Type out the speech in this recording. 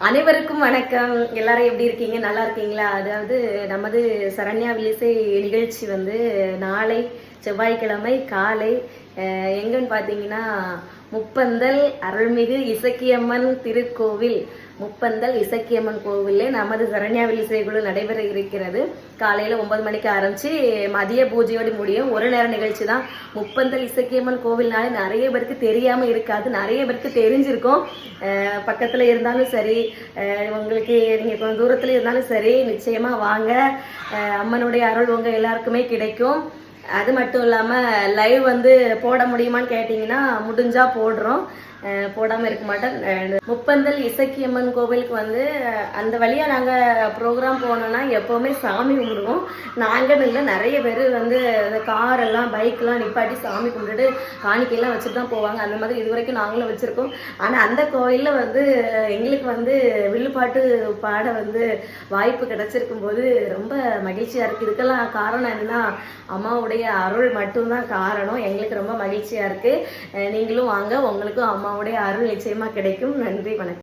அனைவருக்கும் வணக்கம். எல்லாரும் எப்படி இருக்கீங்க? நல்லா இருக்கீங்களா? அதாவது நமது சரண்யா வில்லிசை நிகழ்ச்சி வந்து நாளை செவ்வாய்க்கிழமை காலை எங்கன்னு பார்த்தீங்கன்னா முப்பந்தல் அருள்மிகு இசக்கியம்மன் திருக்கோவில், முப்பந்தல் இசக்கியம்மன் கோவிலே நமது சரண்யா வில்லிசை குழு நடைபெற இருக்கிறது. காலையில் 9 மணிக்கு ஆரம்பிச்சு மதிய பூஜையோடு முடியும். ஒரு நேர நிகழ்ச்சி தான். முப்பந்தல் இசக்கியம்மன் கோவில்னாலே நிறைய பேருக்கு தெரியாமல் இருக்காது, நிறைய பேருக்கு தெரிஞ்சிருக்கும். பக்கத்தில் இருந்தாலும் சரி, உங்களுக்கு நீங்கள் கொஞ்சம் தூரத்தில் இருந்தாலும் சரி, நிச்சயமாக வாங்க. அம்மனுடைய அருள் உங்கள் எல்லாருக்குமே கிடைக்கும். அது மட்டும் இல்லாமல் லைவ் வந்து போட முடியுமான்னு கேட்டிங்கன்னா முடிஞ்சால் போடுறோம், போடாமல் இருக்க மாட்டேன். முப்பந்தல் இசக்கியம்மன் கோவிலுக்கு வந்து அந்த வழியாக நாங்கள் ப்ரோக்ராம் போனோன்னா எப்போவுமே சாமி கும்பிடுவோம். நாங்கள் இல்லை, நிறைய பேர் வந்து அந்த காரெல்லாம் பைக்கெலாம் நிப்பாட்டி சாமி கும்பிட்டுட்டு காணிக்கையெல்லாம் வச்சுட்டு தான் போவாங்க. அந்த மாதிரி இது வரைக்கும் நாங்களும் வச்சுருக்கோம். ஆனால் அந்த கோயிலில் வந்து எங்களுக்கு வந்து வில்லுப்பாட்டு பாட வந்து வாய்ப்பு கிடச்சிருக்கும் போது ரொம்ப மகிழ்ச்சியாக இருக்குது. இதுக்கெல்லாம் காரணம் என்னன்னா அம்மாவுடைய அருள் மட்டும்தான் காரணம். எங்களுக்கு ரொம்ப மகிழ்ச்சியாக இருக்குது. நீங்களும் வாங்க, உங்களுக்கும் அம்மாவுடைய அருள் நிச்சயமாக கிடைக்கும். நன்றி, வணக்கம்.